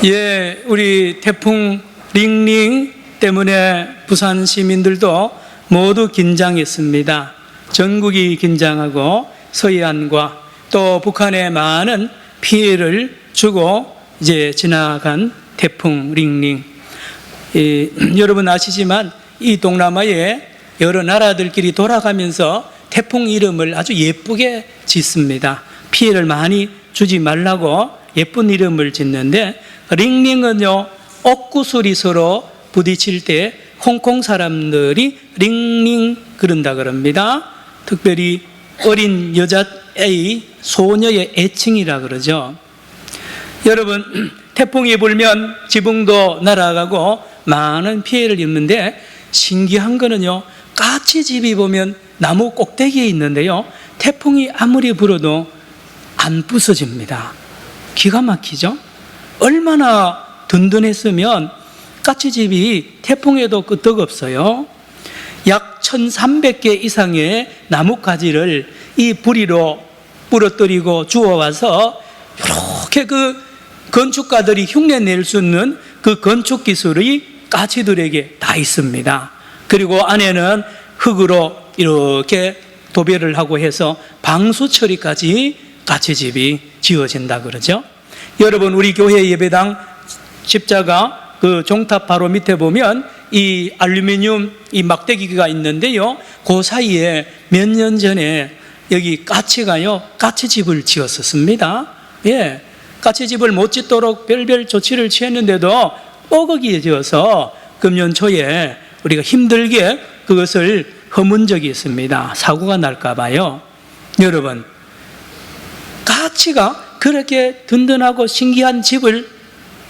예, 우리 태풍 링링 때문에 부산 시민들도 모두 긴장했습니다. 전국이 긴장하고 서해안과 또 북한에 많은 피해를 주고 이제 지나간 태풍 링링. 여러분 아시지만 이 동남아에 여러 나라들끼리 돌아가면서 태풍 이름을 아주 예쁘게 짓습니다. 피해를 많이 주지 말라고 예쁜 이름을 짓는데, 링링은요, 옥구슬이 서로 부딪힐 때 홍콩 사람들이 링링 그런다 그럽니다. 특별히 어린 여자의 소녀의 애칭이라 그러죠. 여러분, 태풍이 불면 지붕도 날아가고 많은 피해를 입는데, 신기한 거는요, 까치집이 보면 나무 꼭대기에 있는데요, 태풍이 아무리 불어도 안 부서집니다. 기가 막히죠? 얼마나 든든했으면 까치집이 태풍에도 끄떡없어요. 약 1300개 이상의 나뭇가지를 이 부리로 부러뜨리고 주워와서 이렇게 그 건축가들이 흉내낼 수 있는 그 건축 기술이 까치들에게 다 있습니다. 그리고 안에는 흙으로 이렇게 도배를 하고 해서 방수 처리까지 까치집이 지어진다 그러죠. 여러분, 우리 교회 예배당 십자가 그 종탑 바로 밑에 보면 이 알루미늄 이 막대기가 있는데요, 그 사이에 몇 년 전에 여기 까치가요, 까치집을 지었었습니다. 예, 까치집을 못 짓도록 별별 조치를 취했는데도 뻐거기져서 금년 초에 우리가 힘들게 그것을 허문 적이 있습니다. 사고가 날까 봐요. 여러분, 까치가 그렇게 든든하고 신기한 집을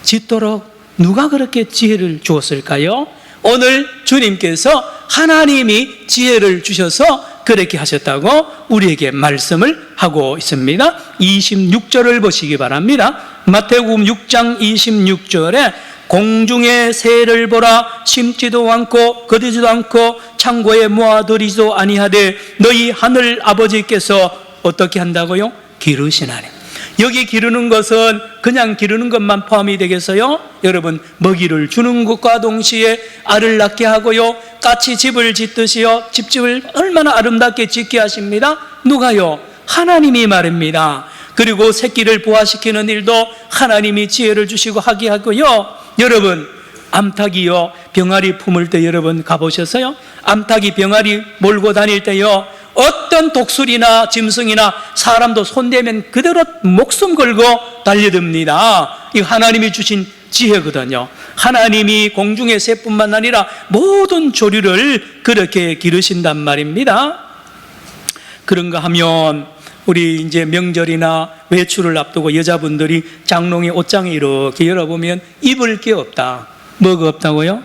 짓도록 누가 그렇게 지혜를 주었을까요? 오늘 주님께서 하나님이 지혜를 주셔서 그렇게 하셨다고 우리에게 말씀을 하고 있습니다. 26절을 보시기 바랍니다. 마태복음 6장 26절에 공중의 새를 보라, 심지도 않고 거두지도 않고 창고에 모아두리지도 아니하되 너희 하늘 아버지께서 어떻게 한다고요? 기르시나니. 여기 기르는 것은 그냥 기르는 것만 포함이 되겠어요? 여러분, 먹이를 주는 것과 동시에 알을 낳게 하고요, 까치 집을 짓듯이요, 집집을 얼마나 아름답게 짓게 하십니다. 누가요? 하나님이 말입니다. 그리고 새끼를 부화시키는 일도 하나님이 지혜를 주시고 하게 하고요. 여러분, 암탉이요, 병아리 품을 때 여러분 가보셨어요? 암탉이 병아리 몰고 다닐 때요, 어떤 독수리나 짐승이나 사람도 손대면 그대로 목숨 걸고 달려듭니다. 이 하나님이 주신 지혜거든요. 하나님이 공중의 새뿐만 아니라 모든 조류를 그렇게 기르신단 말입니다. 그런가 하면 우리 이제 명절이나 외출을 앞두고 여자분들이 장롱의 옷장에 이렇게 열어보면 입을 게 없다. 뭐가 없다고요?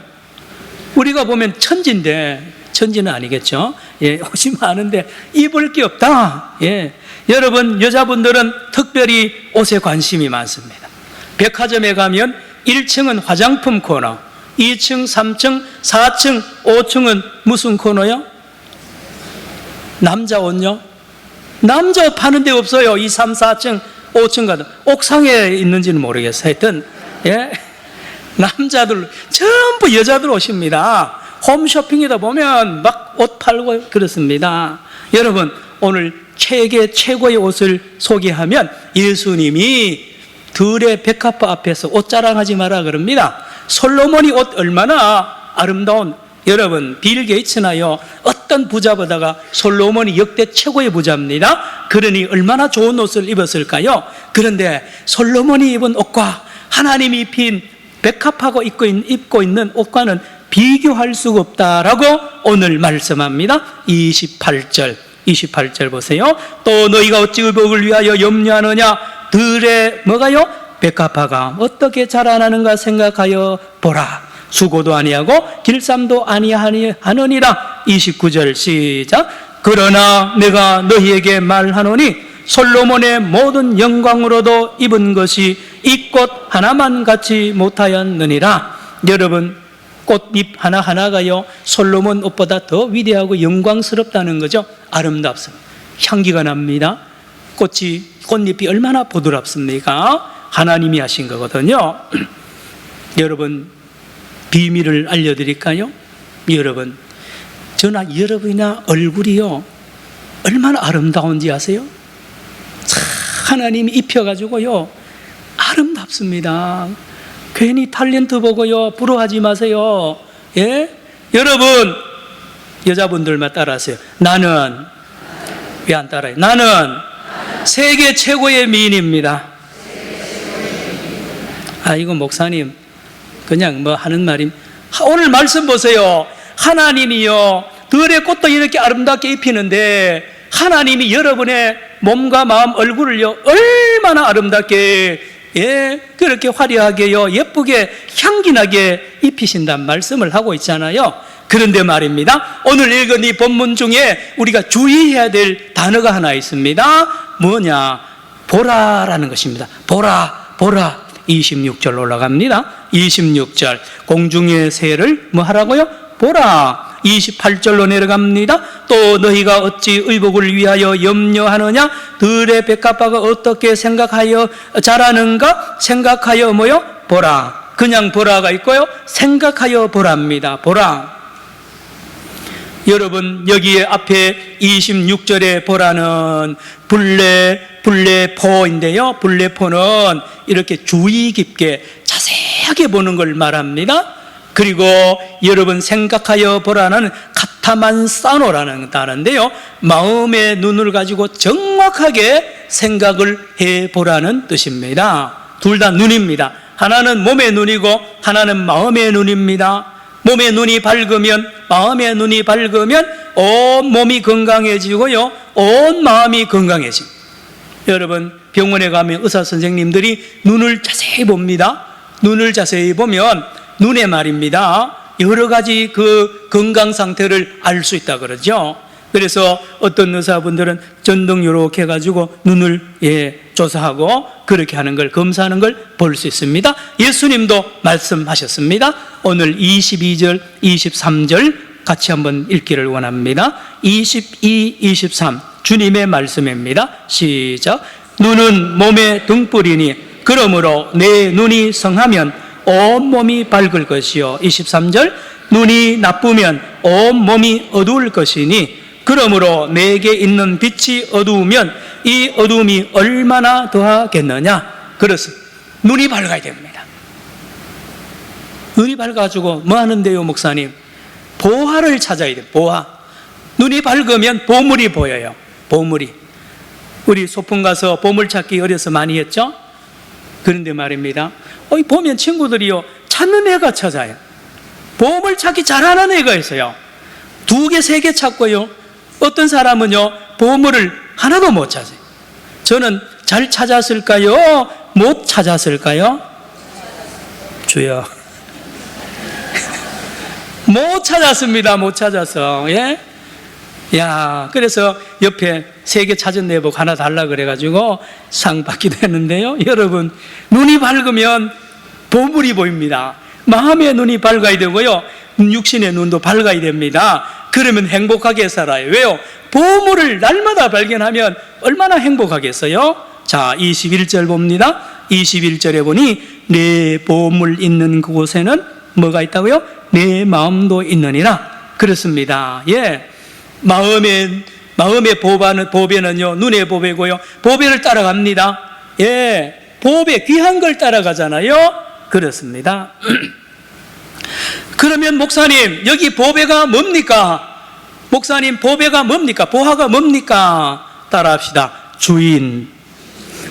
우리가 보면 천지인데, 천지는 아니겠죠. 예, 옷이 많은데 입을 게 없다. 예, 여러분, 여자분들은 특별히 옷에 관심이 많습니다. 백화점에 가면 1층은 화장품 코너, 2층, 3층, 4층, 5층은 무슨 코너요? 남자 옷요? 남자 옷 파는 데 없어요. 2, 3, 4층, 5층 가도 옥상에 있는지는 모르겠어요. 하여튼 예, 남자들 전부 여자들 옷입니다. 홈쇼핑에다 보면 막 옷 팔고 그렇습니다. 여러분, 오늘 세계 최고의 옷을 소개하면 예수님이 들의 백합화 앞에서 옷 자랑하지 마라 그럽니다. 솔로몬이 옷 얼마나 아름다운, 여러분, 빌 게이츠나요, 어떤 부자보다가 솔로몬이 역대 최고의 부자입니다. 그러니 얼마나 좋은 옷을 입었을까요? 그런데 솔로몬이 입은 옷과 하나님이 입힌 백합하고 입고 있는 옷과는 비교할 수가 없다라고 오늘 말씀합니다. 28절 보세요. 또 너희가 어찌 의복을 위하여 염려하느냐? 들에 뭐가요? 백합화가 어떻게 자라나는가 생각하여 보라. 수고도 아니하고 길쌈도 아니하느니라. 29절 시작. 그러나 내가 너희에게 말하노니 솔로몬의 모든 영광으로도 입은 것이 이 꽃 하나만 같이 못하였느니라. 여러분, 꽃잎 하나하나가요, 솔로몬 옷보다 더 위대하고 영광스럽다는 거죠. 아름답습니다. 향기가 납니다. 꽃잎이 얼마나 부드럽습니까? 하나님이 하신 거거든요. 여러분, 비밀을 알려드릴까요? 여러분, 저나 여러분이나 얼굴이요, 얼마나 아름다운지 아세요? 참 하나님이 입혀가지고요, 아름답습니다. 괜히 탤런트 보고요, 부러워하지 마세요. 예? 여러분, 여자분들만 따라하세요. 나는, 왜 안 따라해요? 나는 세계 최고의 미인입니다. 이거 목사님, 그냥 뭐 하는 말임. 오늘 말씀 보세요. 하나님이요, 들의 꽃도 이렇게 아름답게 입히는데, 하나님이 여러분의 몸과 마음, 얼굴을요, 얼마나 아름답게, 예, 그렇게 화려하게요, 예쁘게, 향기나게 입히신단 말씀을 하고 있잖아요. 그런데 말입니다, 오늘 읽은 이 본문 중에 우리가 주의해야 될 단어가 하나 있습니다. 뭐냐? 보라라는 것입니다. 보라, 보라. 26절 올라갑니다. 26절, 공중의 새를 뭐 하라고요? 보라. 28절로 내려갑니다. 또 너희가 어찌 의복을 위하여 염려하느냐? 들의 백합화가 어떻게 생각하여 자라는가? 생각하여 뭐요? 보라. 그냥 보라가 있고요, 생각하여 보라입니다. 보라. 여러분, 여기에 앞에 26절에 보라는 불레포인데요, 불레포는 이렇게 주의 깊게 자세하게 보는 걸 말합니다. 그리고 여러분, 생각하여 보라는 카타만사노라는 단어인데요, 마음의 눈을 가지고 정확하게 생각을 해보라는 뜻입니다. 둘 다 눈입니다. 하나는 몸의 눈이고 하나는 마음의 눈입니다. 몸의 눈이 밝으면, 마음의 눈이 밝으면 온 몸이 건강해지고요, 온 마음이 건강해집니다. 여러분, 병원에 가면 의사 선생님들이 눈을 자세히 봅니다. 눈을 자세히 보면 눈에 말입니다, 여러 가지 그 건강 상태를 알 수 있다 그러죠. 그래서 어떤 의사분들은 전등 이렇게 해가지고 눈을 조사하고 그렇게 하는 걸, 검사하는 걸 볼 수 있습니다. 예수님도 말씀하셨습니다. 오늘 22절, 23절 같이 한번 읽기를 원합니다. 22, 23 주님의 말씀입니다. 시작. 눈은 몸의 등불이니 그러므로 내 눈이 성하면 온몸이 밝을 것이요. 23절, 눈이 나쁘면 온몸이 어두울 것이니 그러므로 내게 있는 빛이 어두우면 이 어두움이 얼마나 더하겠느냐. 그렇습니다. 눈이 밝아야 됩니다. 눈이 밝아가지고 뭐 하는데요, 목사님? 보화를 찾아야 돼요. 보화. 눈이 밝으면 보물이 보여요. 보물이. 우리 소풍 가서 보물 찾기 어려서 많이 했죠? 그런데 말입니다, 보면 친구들이요, 찾는 애가 찾아요. 보물 찾기 잘하는 애가 있어요. 2개, 3개 찾고요, 어떤 사람은요, 보물을 하나도 못 찾아요. 저는 잘 찾았을까요? 못 찾았을까요? 주여. 못 찾았습니다. 못 찾았어. 예? 야, 그래서 옆에 3개 찾은 애 보고 하나 달라 그래가지고 상 받기도 했는데요. 여러분, 눈이 밝으면 보물이 보입니다. 마음의 눈이 밝아야 되고요, 육신의 눈도 밝아야 됩니다. 그러면 행복하게 살아요. 왜요? 보물을 날마다 발견하면 얼마나 행복하겠어요? 자, 21절 봅니다. 21절에 보니 내 보물 있는 그곳에는 뭐가 있다고요? 내 마음도 있느니라. 그렇습니다. 예. 마음의 보배는요, 눈의 보배고요, 보배를 따라갑니다. 예. 보배, 귀한 걸 따라가잖아요. 그렇습니다. 그러면 목사님, 여기 보배가 뭡니까? 목사님, 보배가 뭡니까? 보화가 뭡니까? 따라합시다. 주인.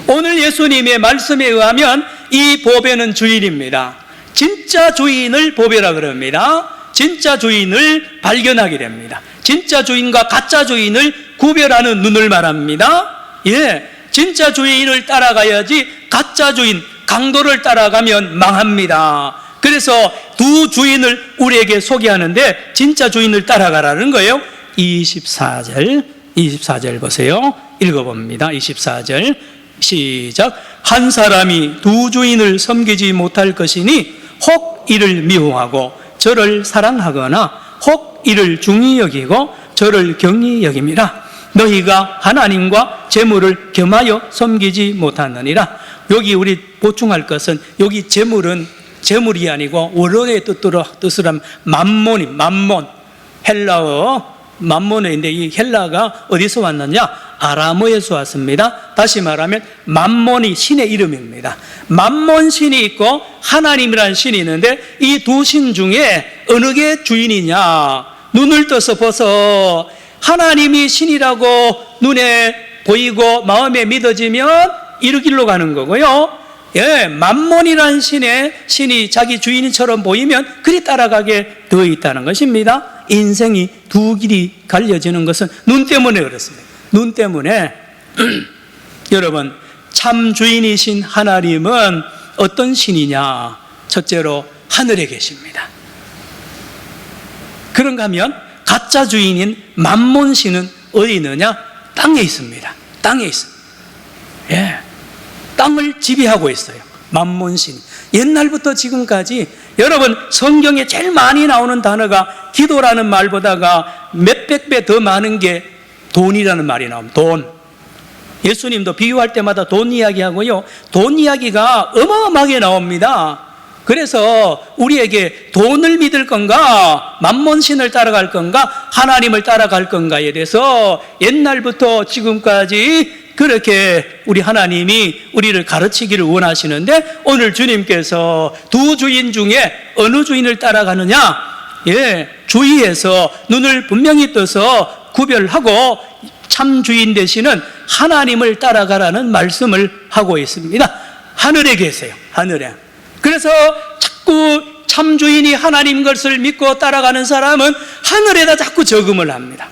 오늘 예수님의 말씀에 의하면 이 보배는 주인입니다. 진짜 주인을 보배라 그럽니다. 진짜 주인을 발견하게 됩니다. 진짜 주인과 가짜 주인을 구별하는 눈을 말합니다. 예, 진짜 주인을 따라가야지 가짜 주인, 강도를 따라가면 망합니다. 그래서 두 주인을 우리에게 소개하는데 진짜 주인을 따라가라는 거예요. 24절 보세요. 읽어봅니다. 24절 시작. 한 사람이 두 주인을 섬기지 못할 것이니 혹 이를 미워하고 저를 사랑하거나 혹 이를 중히 여기고 저를 경히 여김이라. 너희가 하나님과 재물을 겸하여 섬기지 못하느니라. 여기 우리 보충할 것은, 여기 재물은 재물이 아니고 원어의 뜻으로 하면 만몬, 헬라어 만몬어인데, 이 헬라가 어디서 왔느냐? 아람어에서 왔습니다. 다시 말하면 만몬이 신의 이름입니다. 만몬 신이 있고 하나님이라는 신이 있는데, 이 두 신 중에 어느 게 주인이냐? 눈을 떠서 보소. 하나님이 신이라고 눈에 보이고 마음에 믿어지면 이르 길로 가는 거고요. 예, 만몬이라는 신이 자기 주인처럼 보이면 그리 따라가게 되어 있다는 것입니다. 인생이 두 길이 갈려지는 것은 눈 때문에 그렇습니다. 눈 때문에. 여러분, 참 주인이신 하나님은 어떤 신이냐? 첫째로 하늘에 계십니다. 그런가 하면 가짜 주인인 만몬 신은 어디 있느냐? 땅에 있습니다. 땅에 있습니다. 예, 땅을 지배하고 있어요. 만몬 신. 옛날부터 지금까지 여러분, 성경에 제일 많이 나오는 단어가 기도라는 말보다가 몇백 배 더 많은 게 돈이라는 말이 나옵니다. 돈. 예수님도 비유할 때마다 돈 이야기하고요, 돈 이야기가 어마어마하게 나옵니다. 그래서 우리에게 돈을 믿을 건가, 만몬신을 따라갈 건가, 하나님을 따라갈 건가에 대해서 옛날부터 지금까지 그렇게 우리 하나님이 우리를 가르치기를 원하시는데, 오늘 주님께서 두 주인 중에 어느 주인을 따라가느냐? 예, 주의해서 눈을 분명히 떠서 구별하고 참 주인 되시는 하나님을 따라가라는 말씀을 하고 있습니다. 하늘에 계세요. 하늘에. 그래서 자꾸 참 주인이 하나님 것을 믿고 따라가는 사람은 하늘에다 자꾸 저금을 합니다.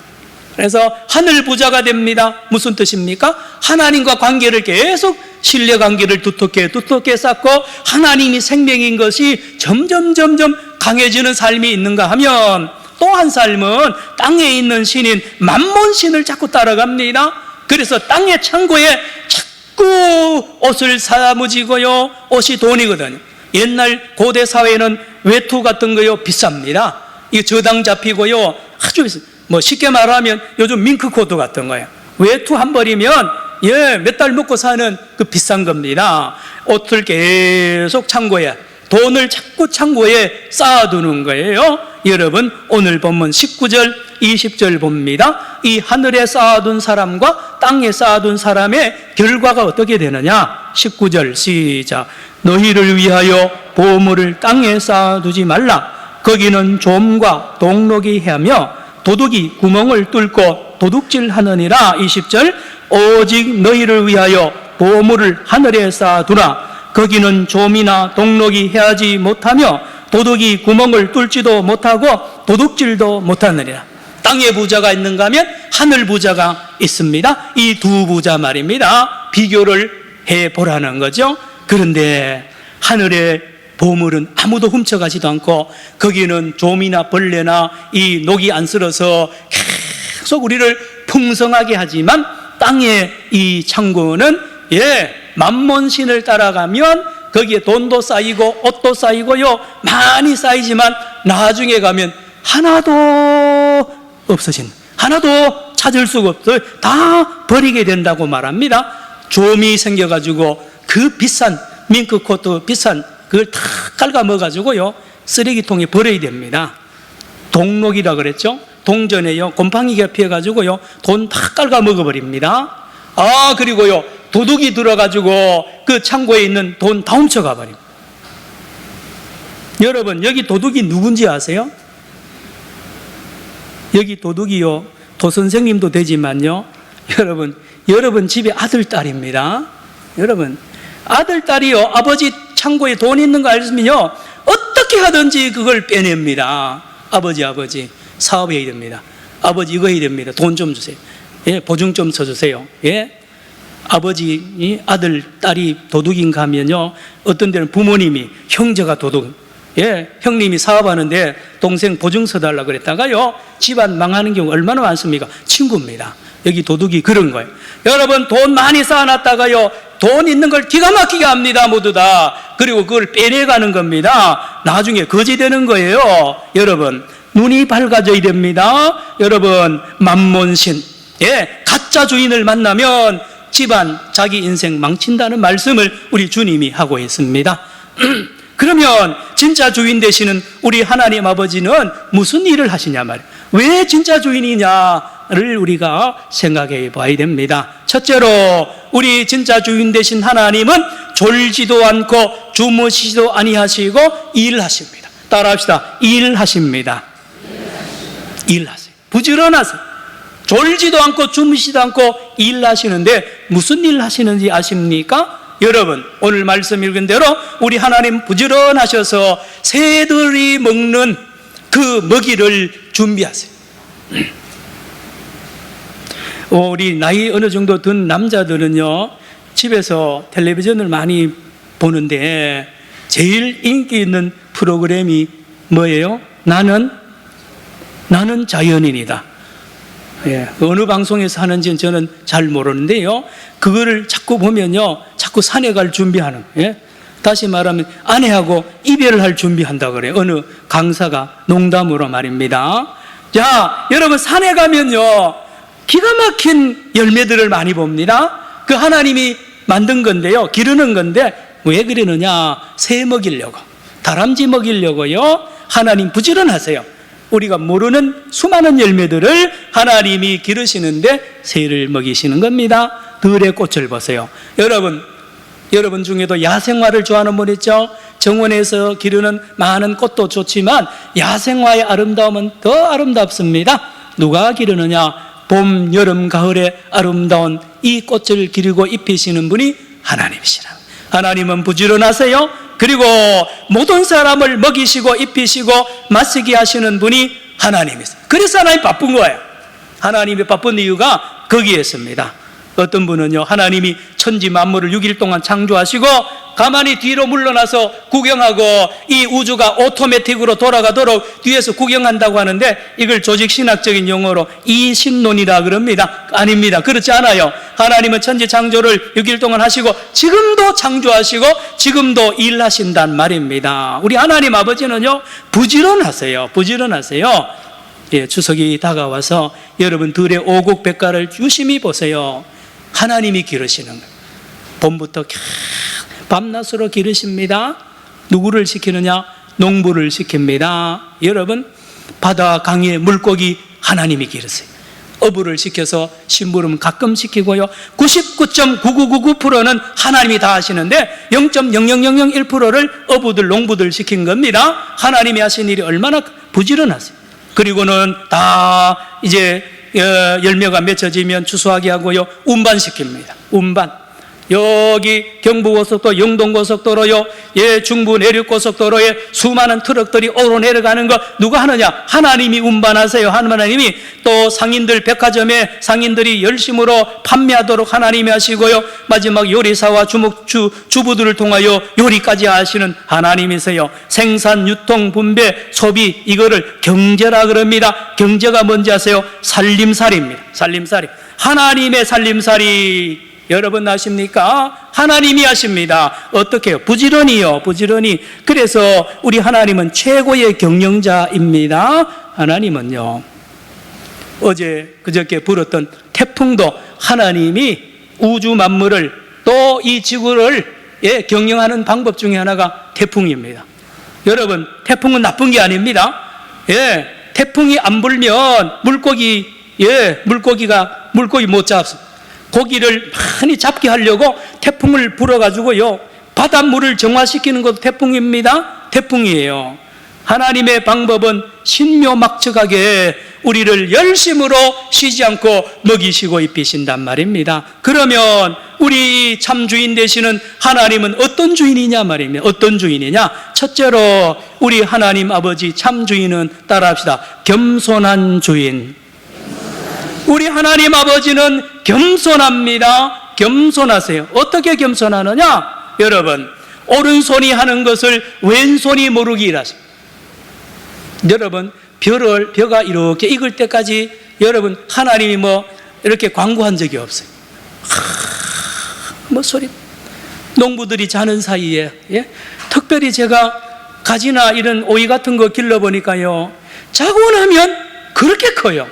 그래서 하늘 부자가 됩니다. 무슨 뜻입니까? 하나님과 관계를 계속, 신뢰 관계를 두텁게 쌓고 하나님이 생명인 것이 점점 강해지는 삶이 있는가 하면, 또 한 삶은 땅에 있는 신인 만몬신을 자꾸 따라갑니다. 그래서 땅의 창고에 자꾸 옷을 사무지고요, 옷이 돈이거든요. 옛날 고대 사회는 외투 같은 거요 비쌉니다. 이거 저당 잡히고요, 아주 비싸. 뭐 쉽게 말하면 요즘 밍크코트 같은 거예요. 외투 한 벌이면 몇 달 먹고 사는 그 비싼 겁니다. 옷을 계속 창고에, 돈을 자꾸 창고에 쌓아두는 거예요. 여러분, 오늘 본문 19절 20절 봅니다. 이 하늘에 쌓아둔 사람과 땅에 쌓아둔 사람의 결과가 어떻게 되느냐? 19절 시작. 너희를 위하여 보물을 땅에 쌓아두지 말라. 거기는 좀과 동록이 헤하며 도둑이 구멍을 뚫고 도둑질하느니라. 20절. 오직 너희를 위하여 보물을 하늘에 쌓아두라. 거기는 좀이나 동록이 헤하지 못하며 도둑이 구멍을 뚫지도 못하고 도둑질도 못하느니라. 땅에 부자가 있는가 하면 하늘 부자가 있습니다. 이 두 부자 말입니다. 비교를 해보라는 거죠. 그런데 하늘의 보물은 아무도 훔쳐가지도 않고, 거기는 좀이나 벌레나 이 녹이 안 쓸어서 계속 우리를 풍성하게 하지만, 땅의 이 창고는 만몬신을 따라가면 거기에 돈도 쌓이고 옷도 쌓이고요, 많이 쌓이지만 나중에 가면 하나도 없어진, 하나도 찾을 수가 없어요. 다 버리게 된다고 말합니다. 좀이 생겨가지고 그 비싼 밍크코트 비싼 그걸 다 갉아먹어가지고요 쓰레기통에 버려야 됩니다. 동록이라 그랬죠. 동전에요 곰팡이가 피어가지고요 돈 다 갉아먹어버립니다. 그리고요 도둑이 들어가지고 그 창고에 있는 돈 다 훔쳐가 버립니다. 여러분, 여기 도둑이 누군지 아세요? 여기 도둑이요 도선생님도 되지만요, 여러분 집에 아들, 딸입니다. 여러분, 아들, 딸이요 아버지 창고에 돈 있는 거 알면요 어떻게 하든지 그걸 빼냅니다. 아버지 사업해야 됩니다. 아버지 이거 해야 됩니다. 돈 좀 주세요. 보증 좀 쳐주세요. 아버지 아들, 딸이 도둑인가 하면요 어떤 데는 부모님이, 형제가 도둑, 형님이 사업하는데 동생 보증 서달라 그랬다가요 집안 망하는 경우 얼마나 많습니까? 친구입니다. 여기 도둑이 그런 거예요. 여러분, 돈 많이 쌓아놨다가요 돈 있는 걸 기가 막히게 합니다. 모두 다. 그리고 그걸 빼내가는 겁니다. 나중에 거지 되는 거예요. 여러분, 눈이 밝아져야 됩니다. 여러분, 만몬신, 가짜 주인을 만나면 집안, 자기 인생 망친다는 말씀을 우리 주님이 하고 있습니다. 그러면 진짜 주인 되시는 우리 하나님 아버지는 무슨 일을 하시냐 말이에요. 왜 진짜 주인이냐를 우리가 생각해 봐야 됩니다. 첫째로 우리 진짜 주인 되신 하나님은 졸지도 않고 주무시지도 아니하시고 일하십니다. 따라합시다. 일하십니다. 일하세요. 부지런하세요. 졸지도 않고 주무시지도 않고 일하시는데 무슨 일 하시는지 아십니까? 여러분, 오늘 말씀 읽은 대로 우리 하나님 부지런하셔서 새들이 먹는 그 먹이를 준비하세요. 우리 나이 어느 정도 든 남자들은요, 집에서 텔레비전을 많이 보는데 제일 인기 있는 프로그램이 뭐예요? 나는 자연인이다. 예, 어느 방송에서 하는지는 저는 잘 모르는데요, 그거를 자꾸 보면요, 자꾸 산에 갈 준비하는, 예? 다시 말하면 아내하고 이별을 할 준비한다 그래요. 어느 강사가 농담으로 말입니다. 자, 여러분, 산에 가면요, 기가 막힌 열매들을 많이 봅니다. 그 하나님이 만든 건데요, 기르는 건데 왜 그러느냐? 새 먹이려고, 다람쥐 먹이려고요. 하나님 부지런하세요. 우리가 모르는 수많은 열매들을 하나님이 기르시는데 새를 먹이시는 겁니다. 들의 꽃을 보세요. 여러분 중에도 야생화를 좋아하는 분 있죠? 정원에서 기르는 많은 꽃도 좋지만 야생화의 아름다움은 더 아름답습니다. 누가 기르느냐? 봄, 여름, 가을에 아름다운 이 꽃을 기르고 입히시는 분이 하나님이시라. 하나님은 부지런하세요. 그리고 모든 사람을 먹이시고 입히시고 마시게 하시는 분이 하나님이세요. 그래서 하나님 바쁜 거예요. 하나님이 바쁜 이유가 거기에 있습니다. 어떤 분은요, 하나님이 천지 만물을 6일 동안 창조하시고 가만히 뒤로 물러나서 구경하고 이 우주가 오토매틱으로 돌아가도록 뒤에서 구경한다고 하는데 이걸 조직신학적인 용어로 이신론이라 그럽니다. 아닙니다. 그렇지 않아요. 하나님은 천지 창조를 6일 동안 하시고 지금도 창조하시고 지금도 일하신단 말입니다. 우리 하나님 아버지는요, 부지런하세요. 부지런하세요. 예, 추석이 다가와서 여러분들의 오곡백과를 유심히 보세요. 하나님이 기르시는 거예요. 봄부터 밤낮으로 기르십니다. 누구를 시키느냐? 농부를 시킵니다. 여러분, 바다 강의 물고기 하나님이 기르세요. 어부를 시켜서 심부름 가끔 시키고요, 99.9999%는 하나님이 다 하시는데 0.00001%를 어부들, 농부들 시킨 겁니다. 하나님이 하신 일이 얼마나 부지런하세요. 그리고는 다 이제 열매가 맺혀지면 추수하게 하고요, 운반시킵니다. 운반. 여기 경부고속도로, 영동고속도로요, 예, 중부 내륙고속도로에 수많은 트럭들이 오르내려가는 거 누가 하느냐? 하나님이 운반하세요. 하나님이 또 상인들, 백화점에 상인들이 열심으로 판매하도록 하나님이 하시고요, 마지막 요리사와 주부들을 통하여 요리까지 하시는 하나님이세요. 생산, 유통, 분배, 소비, 이거를 경제라 그럽니다. 경제가 뭔지 아세요? 살림살이입니다. 살림살이. 하나님의 살림살이 여러분 아십니까? 하나님이 하십니다. 어떻게 해요? 부지런히요. 부지런히. 그래서 우리 하나님은 최고의 경영자입니다. 하나님은요, 어제 그저께 불었던 태풍도 하나님이 우주 만물을 또 이 지구를 경영하는 방법 중에 하나가 태풍입니다. 여러분, 태풍은 나쁜 게 아닙니다. 예, 태풍이 안 불면 물고기 못 잡습니다. 고기를 많이 잡게 하려고 태풍을 불어가지고요, 바닷물을 정화시키는 것도 태풍입니다. 태풍이에요. 하나님의 방법은 신묘막측하게 우리를 열심으로 쉬지 않고 먹이시고 입히신단 말입니다. 그러면 우리 참 주인 되시는 하나님은 어떤 주인이냐 말입니다. 어떤 주인이냐? 첫째로 우리 하나님 아버지 참 주인은, 따라합시다, 겸손한 주인. 우리 하나님 아버지는 겸손합니다. 겸손하세요. 어떻게 겸손하느냐? 여러분, 오른손이 하는 것을 왼손이 모르게 일하십니다. 여러분, 벼가 이렇게 익을 때까지 여러분, 하나님이 이렇게 광고한 적이 없어요. 소리. 농부들이 자는 사이에, 예? 특별히 제가 가지나 이런 오이 같은 거 길러보니까요, 자고 나면 그렇게 커요.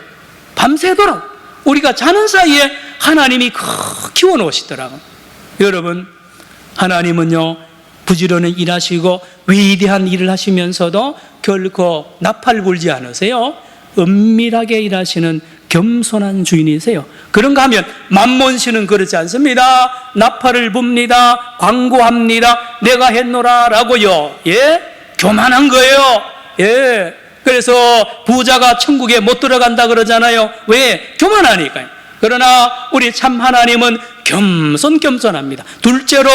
밤새도록 우리가 자는 사이에 하나님이 키워 놓으시더라고요. 여러분, 하나님은요 부지런히 일하시고 위대한 일을 하시면서도 결코 나팔 불지 않으세요. 은밀하게 일하시는 겸손한 주인이세요. 그런가 하면 만몬신은 그렇지 않습니다. 나팔을 붑니다. 광고합니다. 내가 했노라 라고요. 예? 교만한 거예요. 예. 그래서 부자가 천국에 못 들어간다 그러잖아요. 왜? 교만하니까요. 그러나 우리 참 하나님은 겸손합니다. 둘째로,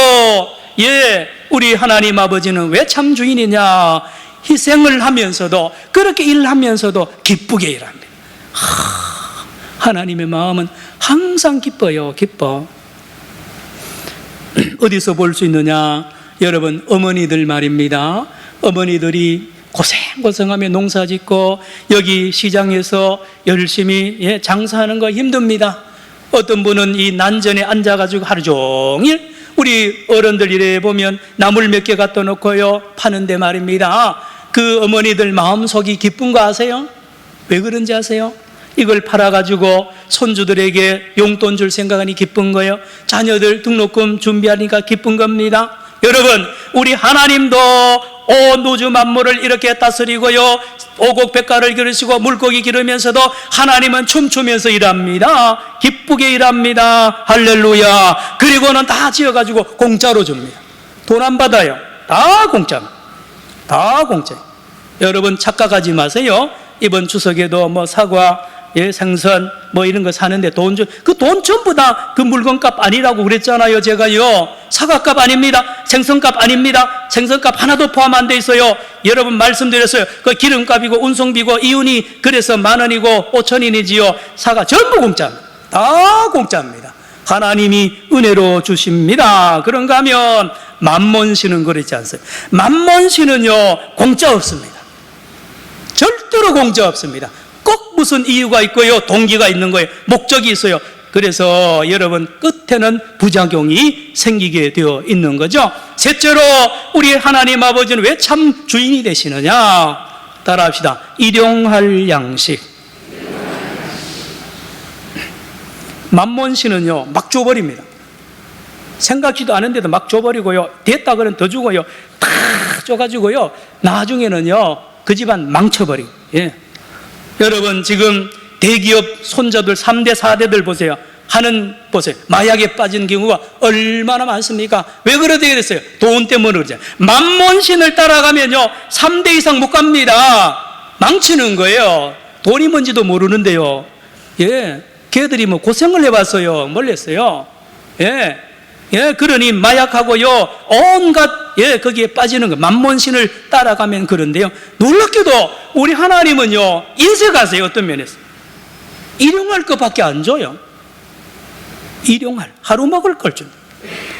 예, 우리 하나님 아버지는 왜 참 주인이냐? 희생을 하면서도, 그렇게 일하면서도 기쁘게 일합니다. 하나님의 마음은 항상 기뻐요. 기뻐. 어디서 볼 수 있느냐? 여러분, 어머니들 말입니다. 어머니들이 고생하며 농사 짓고 여기 시장에서 열심히 장사하는 거 힘듭니다. 어떤 분은 이 난전에 앉아가지고 하루 종일, 우리 어른들 이래 보면 나물 몇 개 갖다 놓고요 파는데 말입니다. 그 어머니들 마음속이 기쁜 거 아세요? 왜 그런지 아세요? 이걸 팔아가지고 손주들에게 용돈 줄 생각하니 기쁜 거예요. 자녀들 등록금 준비하니까 기쁜 겁니다. 여러분, 우리 하나님도 온 우주 만물을 이렇게 다스리고요, 오곡백과를 기르시고 물고기 기르면서도 하나님은 춤추면서 일합니다. 기쁘게 일합니다. 할렐루야. 그리고는 다 지어가지고 공짜로 줍니다. 돈 안 받아요. 다 공짜입니다. 다 공짜. 여러분 착각하지 마세요. 이번 추석에도 뭐 사과, 생선 뭐 이런 거 사는데 그 돈 전부 다 그 물건값 아니라고 그랬잖아요. 제가요, 사과값 아닙니다. 생선값 아닙니다. 생선값 하나도 포함 안 돼 있어요. 여러분 말씀드렸어요. 그 기름값이고 운송비고 이윤이 그래서 10,000원이고 5,000원이지요. 사과 전부 공짜입니다. 다 공짜입니다. 하나님이 은혜로 주십니다. 그런가 하면 만몬신은 그렇지 않습니다. 만몬신은요 공짜 없습니다. 절대로 공짜 없습니다. 꼭 무슨 이유가 있고요, 동기가 있는 거예요. 목적이 있어요. 그래서 여러분 끝에는 부작용이 생기게 되어 있는 거죠. 셋째로, 우리 하나님 아버지는 왜 참 주인이 되시느냐? 따라합시다. 일용할 양식. 만몬신은요 막 줘버립니다. 생각지도 않은데도 막 줘버리고요, 됐다 그러면 더 주고요, 다 줘가지고요 나중에는요 그 집안 망쳐버리고. 예. 여러분 지금 대기업 손자들 3대 4대들 보세요. 보세요. 마약에 빠진 경우가 얼마나 많습니까? 왜 그러게 됐어요? 돈 때문에 그러죠. 만몬신을 따라가면요 3대 이상 못 갑니다. 망치는 거예요. 돈이 뭔지도 모르는데요. 예, 걔들이 뭐 고생을 해봤어요. 뭘 했어요? 예, 그러니 마약하고요 온갖 거기에 빠지는 거, 만몬신을 따라가면 그런데요, 놀랍게도 우리 하나님은요 인색하세요. 어떤 면에서 일용할 것밖에 안 줘요. 일용할, 하루 먹을 걸 줍니다.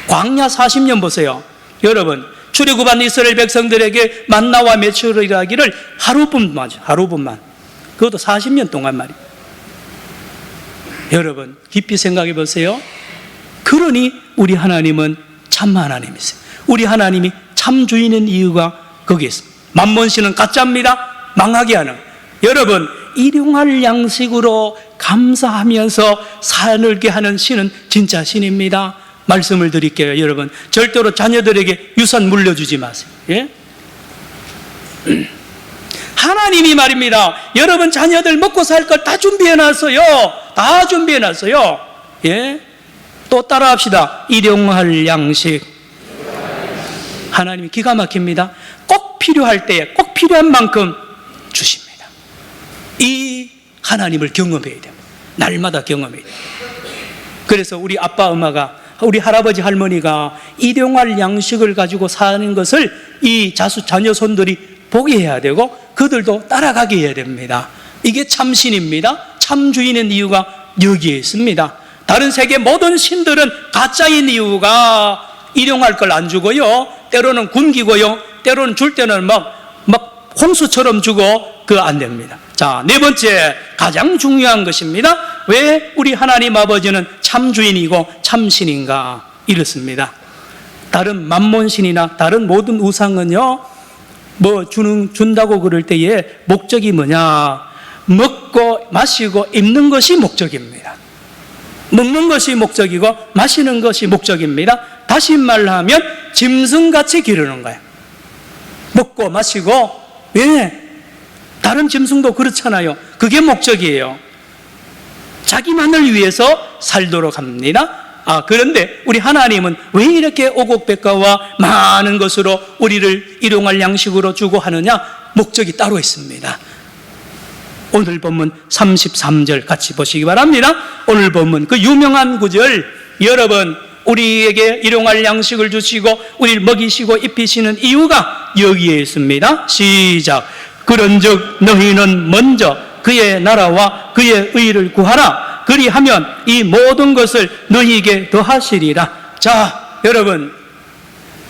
광야 40년 보세요. 여러분, 출애굽한 이스라엘 백성들에게 만나와 메추를 일하기를 하루분만, 그것도 40년 동안 말이에요. 여러분 깊이 생각해 보세요. 그러니 우리 하나님은 참 하나님이세요. 우리 하나님이 참 주인인 이유가 거기에 있습니다. 만몬신은 가짜입니다. 망하게 하는. 여러분, 일용할 양식으로 감사하면서 살게 하는 신은 진짜 신입니다. 말씀을 드릴게요. 여러분, 절대로 자녀들에게 유산 물려주지 마세요. 예? 하나님이 말입니다. 여러분 자녀들 먹고 살 걸 다 준비해놨어요. 다 준비해놨어요. 예? 또 따라합시다. 일용할 양식. 하나님이 기가 막힙니다. 꼭 필요할 때에 꼭 필요한 만큼 주십니다. 이 하나님을 경험해야 됩니다. 날마다 경험해야 됩니다. 그래서 우리 아빠 엄마가, 우리 할아버지 할머니가 일용할 양식을 가지고 사는 것을 이 자녀 손들이 보게 해야 되고 그들도 따라가게 해야 됩니다. 이게 참신입니다. 참 주인의 이유가 여기에 있습니다. 다른 세계 모든 신들은 가짜인 이유가 일용할 걸 안 주고요, 때로는 굶기고요, 때로는 줄 때는 막 홍수처럼 주고 그거 안 됩니다. 자, 네 번째, 가장 중요한 것입니다. 왜 우리 하나님 아버지는 참 주인이고 참신인가? 이렇습니다. 다른 만몬신이나 다른 모든 우상은요 준다고 그럴 때에 목적이 뭐냐? 먹고 마시고 입는 것이 목적입니다. 먹는 것이 목적이고 마시는 것이 목적입니다. 다시 말하면 짐승같이 기르는 거예요. 먹고 마시고, 왜? 다른 짐승도 그렇잖아요. 그게 목적이에요. 자기만을 위해서 살도록 합니다. 그런데 우리 하나님은 왜 이렇게 오곡백과와 많은 것으로 우리를 일용할 양식으로 주고 하느냐? 목적이 따로 있습니다. 오늘 본문 33절 같이 보시기 바랍니다. 오늘 본문 그 유명한 구절, 여러분 우리에게 일용할 양식을 주시고 우리를 먹이시고 입히시는 이유가 여기에 있습니다. 시작. 그런즉 너희는 먼저 그의 나라와 그의 의를 구하라. 그리하면 이 모든 것을 너희에게 더하시리라. 자, 여러분,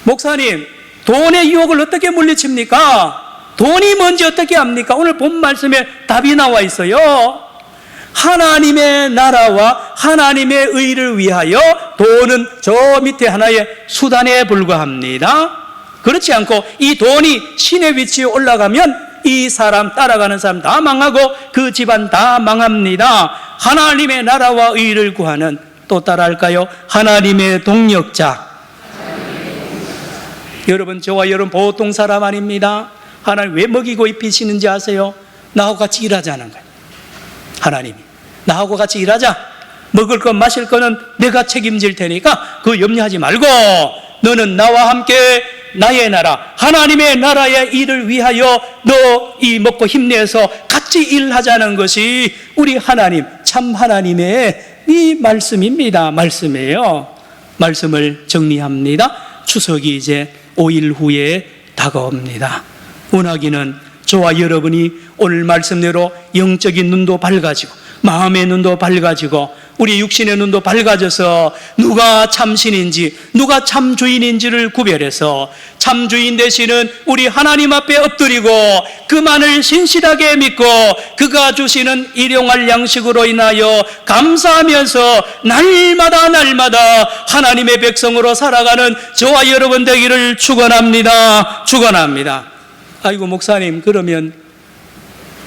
목사님, 돈의 유혹을 어떻게 물리칩니까? 돈이 뭔지 어떻게 압니까? 오늘 본 말씀에 답이 나와 있어요. 하나님의 나라와 하나님의 의를 위하여 돈은 저 밑에 하나의 수단에 불과합니다. 그렇지 않고 이 돈이 신의 위치에 올라가면 이 사람, 따라가는 사람 다 망하고 그 집안 다 망합니다. 하나님의 나라와 의를 구하는, 또 따라할까요? 하나님의 동력자. 여러분, 저와 여러분 보통 사람 아닙니다. 하나님 왜 먹이고 입히시는지 아세요? 나하고 같이 일하자는 거예요. 하나님이 나하고 같이 일하자. 먹을 것 마실 거는 내가 책임질 테니까 그거 염려하지 말고 너는 나와 함께 나의 나라, 하나님의 나라의 일을 위하여 너 이 먹고 힘내서 같이 일하자는 것이 우리 하나님, 참 하나님의 이 말씀입니다. 말씀이에요. 말씀을 정리합니다. 추석이 이제 5일 후에 다가옵니다. 원하기는 저와 여러분이 오늘 말씀대로 영적인 눈도 밝아지고 마음의 눈도 밝아지고 우리 육신의 눈도 밝아져서 누가 참 신인지 누가 참 주인인지를 구별해서 참 주인 되시는 우리 하나님 앞에 엎드리고 그만을 신실하게 믿고 그가 주시는 일용할 양식으로 인하여 감사하면서 날마다 하나님의 백성으로 살아가는 저와 여러분 되기를 축원합니다. 축원합니다. 아이고 목사님, 그러면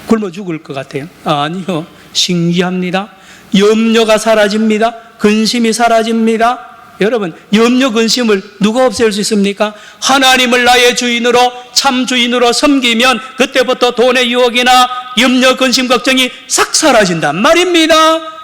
굶어 죽을 것 같아요. 아니요, 신기합니다. 염려가 사라집니다. 근심이 사라집니다. 여러분, 염려 근심을 누가 없앨 수 있습니까? 하나님을 나의 주인으로, 참 주인으로 섬기면 그때부터 돈의 유혹이나 염려 근심 걱정이 싹 사라진단 말입니다.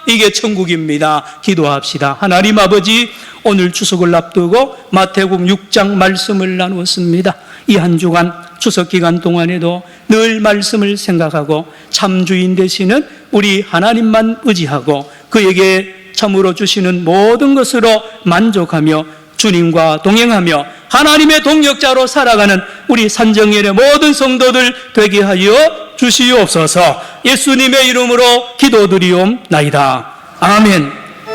이게 천국입니다. 기도합시다. 하나님 아버지, 오늘 추석을 앞두고 마태복음 6장 말씀을 나누었습니다. 이 한 주간 추석 기간 동안에도 늘 말씀을 생각하고 참 주인 되시는 우리 하나님만 의지하고 그에게 참으로 주시는 모든 것으로 만족하며 주님과 동행하며 하나님의 동역자로 살아가는 우리 산정연의 모든 성도들 되게 하여 주시옵소서. 예수님의 이름으로 기도드리옵나이다. 아멘.